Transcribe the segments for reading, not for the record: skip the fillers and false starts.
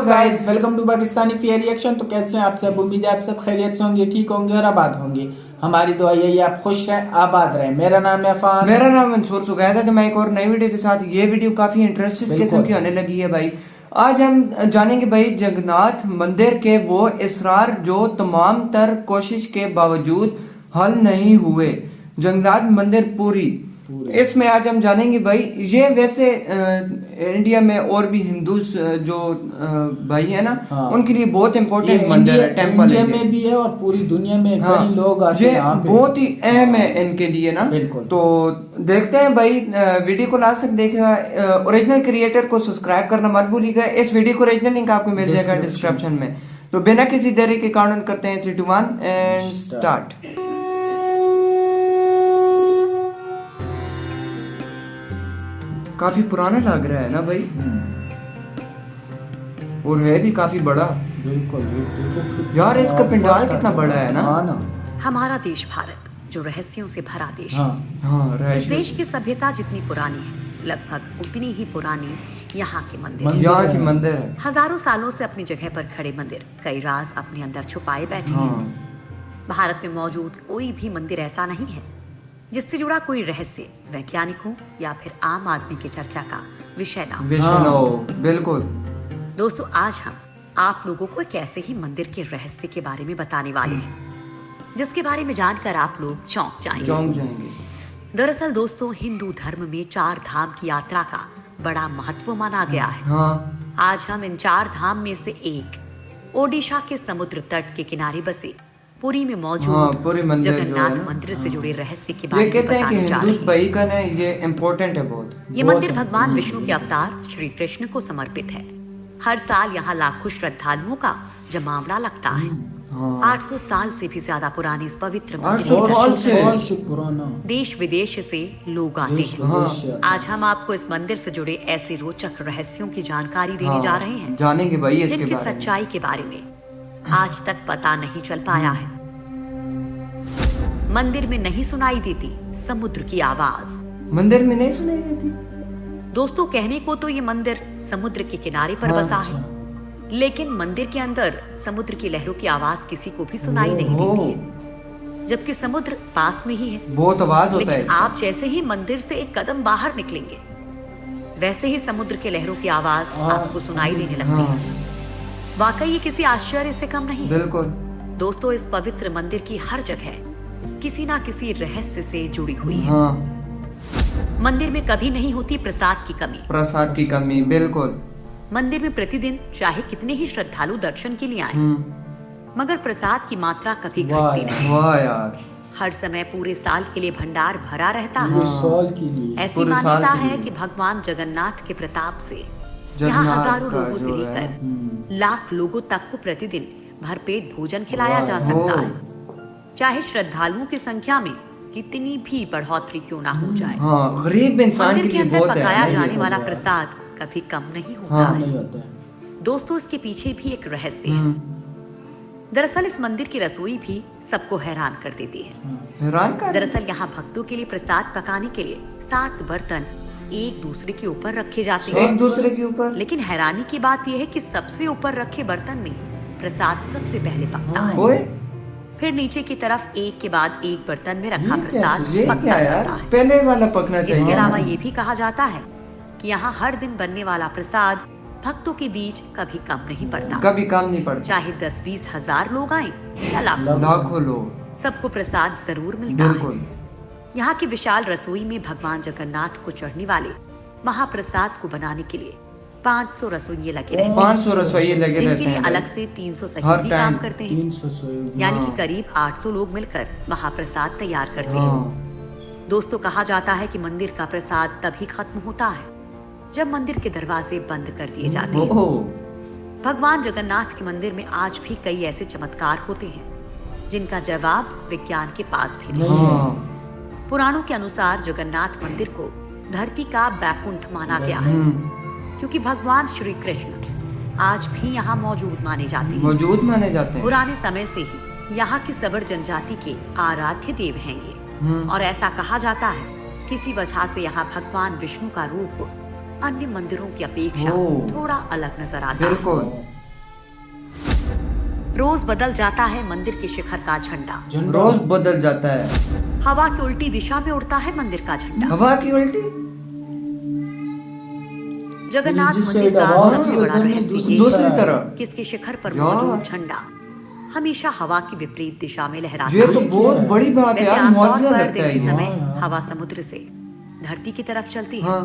Guys, welcome to Pakistani fair reaction. तो कैसे हैं आप सब? उम्मीद है आप सब खैरियत से होंगे, ठीक होंगे और आबाद होंगे। हमारी दुआ यही है आप खुश रहें, आबाद रहें। मेरा नाम है अफान। मेरा नाम मंसूर सुगैर है। मैं एक और नई वीडियो के साथ, ये वीडियो काफी इंटरेस्टिंग किस्म की होने लगी है भाई। आज हम जानेंगे भाई जगन्नाथ मंदिर के वो इसरार जो तमाम तर कोशिश के बावजूद हल नहीं हुए। जगन्नाथ मंदिर पुरी, इसमें आज हम जानेंगे भाई। ये वैसे इंडिया में और भी हिंदू जो भाई है ना, हाँ, उनके लिए बहुत इंपॉर्टेंट मंदिर है, टेम्पल इंडिया में भी है और पूरी दुनिया में कई लोग आते हैं यहाँ पे। बहुत ही अहम है इनके लिए ना। तो देखते हैं भाई, वीडियो को लास्ट तक देखिएगा। ओरिजिनल क्रिएटर को सब्सक्राइब करना मत भूलिएगा। इस वीडियो को ओरिजिनल लिंक आपको मिल जाएगा डिस्क्रिप्शन में। तो बिना किसी देरी के कारण करते हैं 3, 2, 1 एंड स्टार्ट। काफी पुराना लग रहा है ना भाई, और है भी काफी बड़ा। बिल्कुल यार, इसका पंडाल कितना बड़ा है ना। हमारा देश भारत जो रहस्यों से भरा देश है। हाँ, इस देश की सभ्यता जितनी पुरानी है, लगभग उतनी ही पुरानी यहाँ के मंदिर यहाँ के मंदिर है। हजारों सालों से अपनी जगह पर खड़े मंदिर कई राज अपने अंदर छुपाए बैठे हैं। भारत में मौजूद कोई भी मंदिर ऐसा नहीं है जिससे जुड़ा कोई रहस्य वैज्ञानिकों या फिर आम आदमी की चर्चा का विषय ना हो। बिल्कुल दोस्तों, आज हम आप लोगों को एक ऐसे ही मंदिर के रहस्य के बारे में बताने वाले हैं जिसके बारे में जानकर आप लोग चौंक जाएंगे। दरअसल दोस्तों, हिंदू धर्म में 4 धाम की यात्रा का बड़ा महत्व माना गया है। आज हम इन 4 धाम में से एक ओडिशा के समुद्र तट के किनारे बसे पुरी में मौजूद जगन्नाथ मंदिर से जुड़े रहस्य के बारे में बताने जा रहे हैं। ये इम्पोर्टेंट है बहुत। ये मंदिर भगवान विष्णु के अवतार श्री कृष्ण को समर्पित है। हर साल यहाँ लाखों श्रद्धालुओं का जमावड़ा लगता है। 800 साल से भी ज्यादा पुरानी इस पवित्र मंदिर से देश विदेश से लोग आते हैं। आज हम आपको इस मंदिर से जुड़े ऐसे रोचक रहस्यों की जानकारी देने जा रहे हैं, जानेंगे भाई इसके जिनकी बारे में। सच्चाई के बारे में आज तक पता नहीं चल पाया है। मंदिर में नहीं सुनाई देती समुद्र की आवाज। मंदिर में नहीं सुनाई देती दोस्तों, कहने को तो ये मंदिर समुद्र के किनारे पर बसा है, लेकिन मंदिर के अंदर समुद्र की लहरों की आवाज किसी को भी सुनाई नहीं देती है, जबकि समुद्र पास में ही है। बहुत आवाज होता है। लेकिन आप जैसे ही मंदिर से एक कदम बाहर निकलेंगे, वैसे ही समुद्र के लहरों की आवाज आपको सुनाई देने लगती है। वाकई ये किसी आश्चर्य से कम नहीं। बिल्कुल दोस्तों, इस पवित्र मंदिर की हर जगह किसी ना किसी रहस्य से जुड़ी हुई है। मंदिर में कभी नहीं होती प्रसाद की कमी। बिल्कुल। मंदिर में प्रतिदिन चाहे कितने ही श्रद्धालु दर्शन के लिए आए, मगर प्रसाद की मात्रा कभी घटती नहीं। वाह यार, हर समय पूरे साल के लिए भंडार भरा रहता है। ऐसी पूरे मान्यता है कि भगवान जगन्नाथ के प्रताप से यहाँ हजारों लोगों से लेकर लाख लोगों तक को प्रतिदिन भरपेट भोजन खिलाया जा सकता है, चाहे श्रद्धालुओं की संख्या में कितनी भी बढ़ोतरी क्यों ना हो जाए। गरीब इंसान के लिए बहुत है। पकाया जाने वाला प्रसाद कभी कम नहीं होता है। दोस्तों, इसके पीछे भी एक रहस्य है। दरअसल इस मंदिर की रसोई भी सबको हैरान कर देती है। दरअसल यहाँ भक्तों के लिए प्रसाद पकाने के लिए 7 बर्तन एक दूसरे के ऊपर रखे जाते हैं। एक दूसरे के ऊपर। लेकिन हैरानी की बात यह है कि सबसे ऊपर रखे बर्तन में प्रसाद सबसे पहले पकता है, फिर नीचे की तरफ एक के बाद एक बर्तन में रखा प्रसाद पकता जाता है। पहले वाला पकना चाहिए। इसके अलावा ये भी कहा जाता है कि यहाँ हर दिन बनने वाला प्रसाद भक्तों के बीच कभी कम नहीं पड़ता। चाहे 10-20 हजार लोग आए या लाखों लोग, सबको प्रसाद जरूर मिलता है। यहाँ की विशाल रसोई में भगवान जगन्नाथ को चढ़ने वाले महाप्रसाद को बनाने के लिए 500 रसोइये लगे रहते हैं। 500 रसोइये लगे रहते हैं, जिनके लिए अलग से 300 सही काम करते हैं। यानी कि करीब 800 लोग मिलकर महाप्रसाद तैयार करते हैं। दोस्तों, कहा जाता है कि मंदिर का प्रसाद तभी खत्म होता है जब मंदिर के दरवाजे बंद कर दिए जाते हैं। भगवान जगन्नाथ के मंदिर में आज भी कई ऐसे चमत्कार होते हैं जिनका जवाब विज्ञान के पास भी नहीं है। पुराणों के अनुसार जगन्नाथ मंदिर को धरती का बैकुंठ माना गया है, क्योंकि भगवान श्री कृष्ण आज भी यहाँ मौजूद माने जाते हैं। पुराने समय से ही यहाँ की सबर जनजाति के आराध्य देव हैं ये। और ऐसा कहा जाता है किसी वजह से यहाँ भगवान विष्णु का रूप अन्य मंदिरों की अपेक्षा थोड़ा अलग नजर आता है। रोज बदल जाता है मंदिर के शिखर का झंडा। रोज बदल जाता है। हवा की उल्टी दिशा में उड़ता है मंदिर का झंडा। हवा की उल्टी। जगन्नाथ मंदिर का सबसे बड़ा रहस्य दूसरी तरफ किसके शिखर पर मौजूद झंडा हमेशा हवा की विपरीत दिशा में लहराता है। ये तो बहुत बड़ी बात है यार, मुआवजा लगता दिन है के ये। समय हवा समुद्र से धरती की तरफ चलती है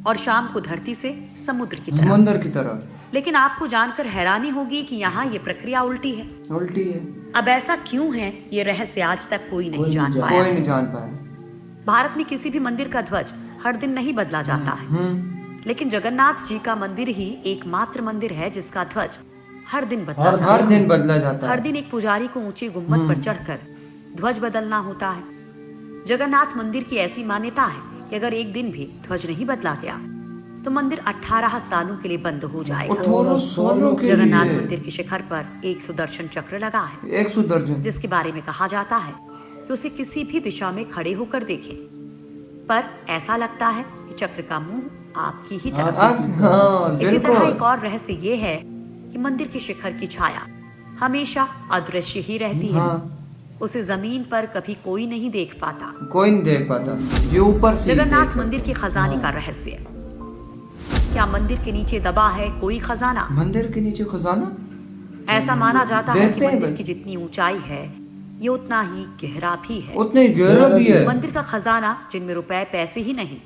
और शाम को धरती से समुद्र की तरफ। समंदर की तरफ। लेकिन आपको जानकर हैरानी होगी कि यहाँ ये प्रक्रिया उल्टी है। उल्टी है। अब ऐसा क्यों है, ये रहस्य आज तक कोई नहीं जान पाया। कोई नहीं जान पाया। भारत में किसी भी मंदिर का ध्वज हर दिन नहीं बदला जाता है, लेकिन जगन्नाथ जी का मंदिर ही एकमात्र मंदिर है जिसका ध्वज हर दिन बदला जाता है। हर दिन बदला जाता है। हर दिन एक पुजारी को ऊंचे गुम्बद पर चढ़कर ध्वज बदलना होता है। जगन्नाथ मंदिर की ऐसी मान्यता है कि अगर एक दिन भी ध्वज नहीं बदला गया तो मंदिर 18 सालों के लिए बंद हो जाएगा। 18 सालों के लिए। जगन्नाथ मंदिर के शिखर पर एक सुदर्शन चक्र लगा है। एक सुदर्शन, जिसके जिसके बारे में कहा जाता है कि उसे किसी भी दिशा में खड़े होकर देखें, पर ऐसा लगता है कि चक्र का मुंह आपकी ही तरफ है। इसी तरह एक और रहस्य ये है कि मंदिर के शिखर की छाया हमेशा अदृश्य ही रहती है। उसे जमीन पर कभी कोई नहीं देख पाता। कोई नहीं देख पाता, ये ऊपर से जगन्नाथ मंदिर के खजाने का रहस्य। क्या मंदिर के नीचे दबा है कोई खजाना? मंदिर के नीचे खजाना? ऐसा माना जाता है कि देखते हैं मंदिर भाई। की जितनी ऊंचाई है ये उतना ही गहरा भी है। उतने गहरा भी है। मंदिर का खजाना, जिनमें रुपए पैसे ही नहीं,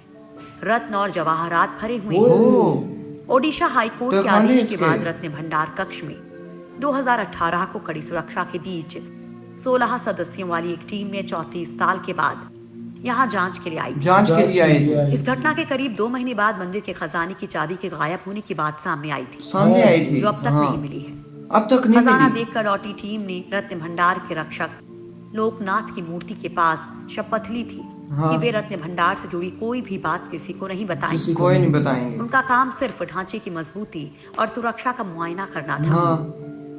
रत्न और जवाहरात भरे हुए ओ, हैं। ओडिशा हाईकोर्ट तो के खाली आदेश के इसके। बाद रत्न भंडार कक्ष में 2018 को कड़ी सुरक्षा के बीच 16 सदस्यों वाली एक टीम ने 34 साल के बाद यहाँ जांच के लिए आई थी। जांच के लिए आई थी। इस घटना के करीब 2 महीने बाद मंदिर के खजाने की चाबी के गायब होने की बात सामने आई थी, सामने आई थी, जो अब तक नहीं मिली है। अब तक नहीं खजाना मिली। देखकर लौटी टीम ने रत्न भंडार के रक्षक लोकनाथ की मूर्ति के पास शपथ ली थी कि वे रत्न भंडार से जुड़ी कोई भी बात किसी को नहीं बताएंगे। कोई नहीं बताएंगे। उनका काम सिर्फ ढांचे की मजबूती और सुरक्षा का मुआयना करना था।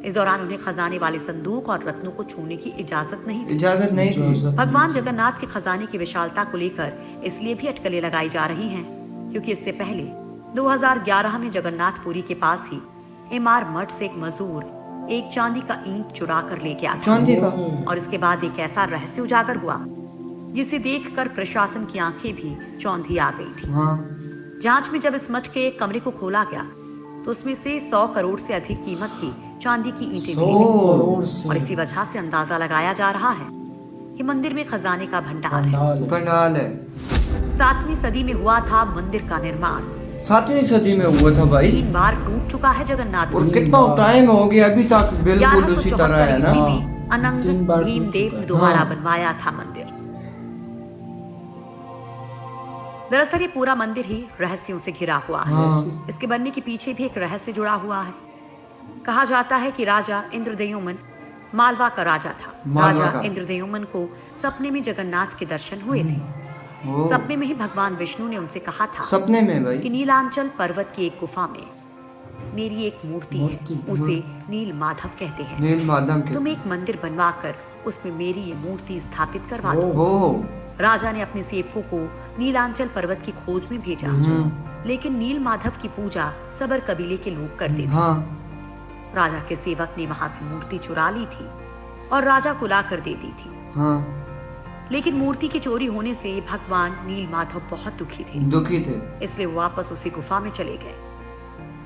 इस दौरान उन्हें खजाने वाले संदूक और रत्नों को छूने की इजाजत नहीं थी। इजाजत नहीं थी। भगवान जगन्नाथ के खजाने की विशालता को लेकर इसलिए भी अटकलें लगाई जा रही हैं क्योंकि इससे पहले 2011 में जगन्नाथपुरी के पास ही एमआर मठ से एक मजदूर एक चांदी का ईंट चुरा कर ले गया था। चांदी का। और इसके बाद एक ऐसा रहस्य उजागर हुआ जिसे देखकर प्रशासन की आंखें भी चौंधी आ गई थी। जांच में जब इस मठ के एक कमरे को खोला गया तो उसमें से 100 करोड़ से अधिक कीमत की चांदी की ईंटें मिली और इसी वजह से अंदाजा लगाया जा रहा है कि मंदिर में खजाने का भंडार है। पंडाल है। 7वीं सदी में हुआ था मंदिर का निर्माण। 7वीं सदी में हुआ था भाई। 3 बार टूट चुका है जगन्नाथ और मंदिर। कितना टाइम हो गया अभी तक बिल्कुल उसी तरह है 1174 ना। ईस्वी में अनंग भीमदेव ने दोबारा बनवाया था मंदिर। दरअसल ये पूरा मंदिर ही रहस्यों से घिरा हुआ है। इसके बनने के पीछे भी एक रहस्य जुड़ा हुआ है। कहा जाता है कि राजा इंद्रद्युम्न मालवा का राजा था। राजा इंद्रद्युम्न को सपने में जगन्नाथ के दर्शन हुए थे। सपने में ही भगवान विष्णु ने उनसे कहा था सपने में भाई कि नीलांचल पर्वत की एक गुफा में मेरी एक मूर्ति है, उसे नील माधव कहते हैं। नील माधव के। तुम एक मंदिर बनवाकर उसमें मेरी ये मूर्ति स्थापित करवा दो। राजा ने अपने सेवकों को नीलांचल पर्वत की खोज में भेजा, लेकिन नील माधव की पूजा सबर कबीले के लोग करते थे। राजा के सेवक ने वहां से मूर्ति चुरा ली थी और राजा को ला कर दे दी थी। लेकिन मूर्ति की चोरी होने से भगवान नील माधव बहुत दुखी थे। इसलिए वो वापस उसी गुफा में चले गए,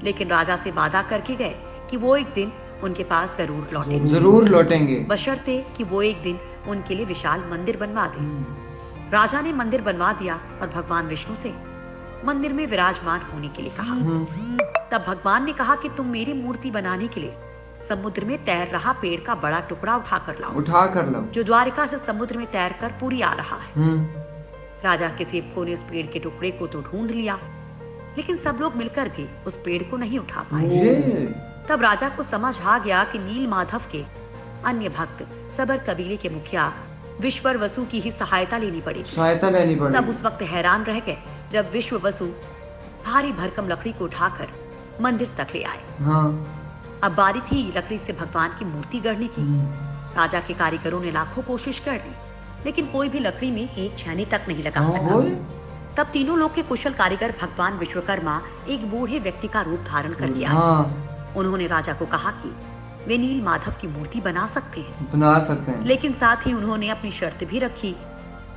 लेकिन राजा से वादा करके गए कि वो एक दिन उनके पास जरूर लौटेंगे, बशर्ते कि वो एक दिन उनके लिए विशाल मंदिर बनवा दे। राजा ने मंदिर बनवा दिया और भगवान विष्णु से मंदिर में विराजमान होने के लिए कहा। तब भगवान ने कहा कि तुम मेरी मूर्ति बनाने के लिए समुद्र में तैर रहा पेड़ का बड़ा टुकड़ा उठा कर लाओ, जो द्वारिका से समुद्र में तैर कर पुरी आ रहा है। राजा के सेवकों ने उस पेड़ के टुकड़े को तो ढूंढ लिया, लेकिन सब लोग मिलकर भी उस पेड़ को नहीं उठा पाए। तब राजा को समझ आ गया कि नील माधव के अन्य भक्त सबर कबीले के मुखिया विश्वर वसु की ही सहायता लेनी पड़ेगी। सब उस वक्त हैरान रह गए जब विश्व वसु भारी भरकम लकड़ी को उठाकर मंदिर तक ले आए। अब बारी थी लकड़ी से भगवान की मूर्ति गढ़ने की। राजा के कारीगरों ने लाखों कोशिश कर ली, लेकिन कोई भी लकड़ी में एक छेनी तक नहीं लगा सका। तब तीनों लोग के कुशल कारीगर भगवान विश्वकर्मा एक बूढ़े व्यक्ति का रूप धारण करके आए। उन्होंने राजा को कहा कि वे नील माधव की मूर्ति बना सकते हैं। बना सकते हैं। लेकिन साथ ही उन्होंने अपनी शर्त भी रखी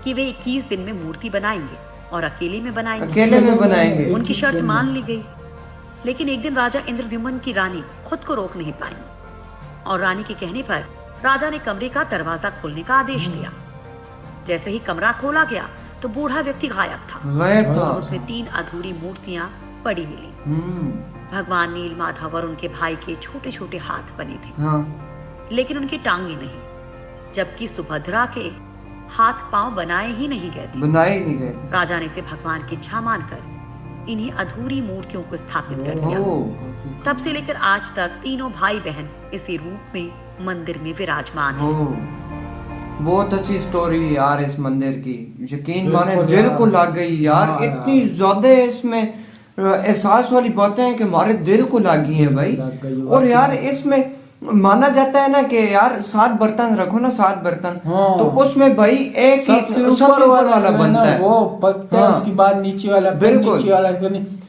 कि वे 21 दिन में मूर्ति बनाएंगे और अकेले में बनाएंगे। अकेले में बनाएंगे। उनकी शर्त मान ली गई। लेकिन एक दिन राजा इंद्रद्युम्न की रानी खुद को रोक नहीं पाई और रानी के कहने पर राजा ने कमरे का दरवाजा खोलने का आदेश दिया। जैसे ही कमरा खोला गया तो बूढ़ा व्यक्ति गायब था। उसमें 3 अधूरी मूर्तियां पड़ी मिली। भगवान नील माधव और उनके भाई के छोटे छोटे हाथ बने थे। हाँ। लेकिन उनकी टांगे नहीं, जबकि सुभद्रा के हाथ पांव बनाए ही नहीं गए थे। बनाए ही नहीं गए। राजा ने इसे भगवान की इच्छा मानकर इन्हीं अधूरी मूर्तियों को स्थापित कर दिया। तब से लेकर आज तक तीनों भाई बहन इसी रूप में मंदिर में विराजमान हैं। बहुत अच्छी स्टोरी यार इस मंदिर की, यकीन माने दिल को लग गई यार। इतनी ज्यादा इसमें एहसास वाली बातें हैं कि हमारे दिल को लगी है भाई। और यार इसमें माना जाता है ना कि यार 7 बर्तन रखो ना, 7 बर्तन, तो उसमें भाई एक सबसे ऊपर वाला बनता है, वो पकता है। उसके बाद नीचे वाला, बिल्कुल नीचे वाला।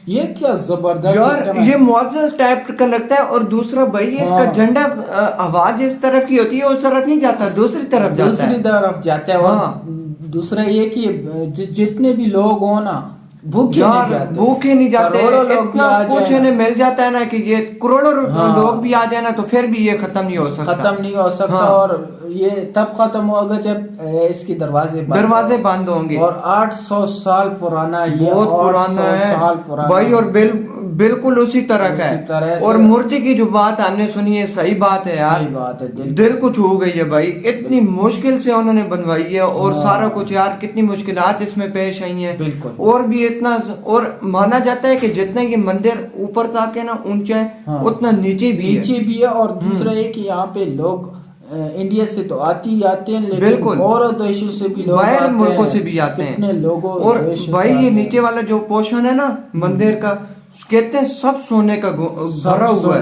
ये क्या जबरदस्त यार, ये मुआज़्ज़ज़ टाइप का लगता है। और दूसरा भाई इसका झंडा आवाज इस तरफ की होती है, उस तरफ नहीं जाता, दूसरी तरफ जाता है। और दूसरा ये कि जितने भी लोग हो ना भूखे नहीं जाते। इतना कुछ इन्हें मिल जाता है ना कि ये करोड़ों लोग भी आ जाए ना तो फिर भी ये खत्म नहीं हो सकता। और ये तब खत्म होगा जब इसके दरवाजे बंद होंगे। और 800 साल पुराना, ये बहुत पुराना है भाई। और बिल्कुल उसी तरह का है। और मूर्ति की जो बात हमने सुनी है, सही बात है यार, बात है, दिल को छू गई है भाई। इतनी मुश्किल से उन्होंने बनवाई है और सारा कुछ यार, कितनी मुश्किलात इसमें पेश आई है। बिल्कुल। और भी इतना, और माना जाता है कि जितना ये मंदिर ऊपर जाके ना ऊंचा है, उतना नीचे भी है। और दूसरा है कि यहाँ पे लोग इंडिया से तो आते हैं, लेकिन और देशों से भी लोग, बाहर मुल्कों से भी आते हैं लोगों। और भाई ये नीचे वाला जो पोर्शन है ना मंदिर का, कहते हैं सब सोने का भरा हुआ है।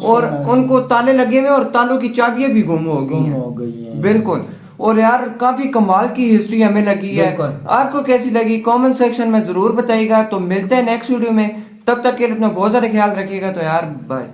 और उनको ताले लगे हुए और तालों की चाबियां भी गुम हो गई हैं। बिल्कुल। और यार काफी कमाल की हिस्ट्री हमें लगी है। आपको कैसी लगी कमेंट सेक्शन में जरूर बताइएगा। तो मिलते हैं नेक्स्ट वीडियो में, तब तक के लिए अपना बहुत ज्यादा ख्याल रखिएगा। तो यार बाय।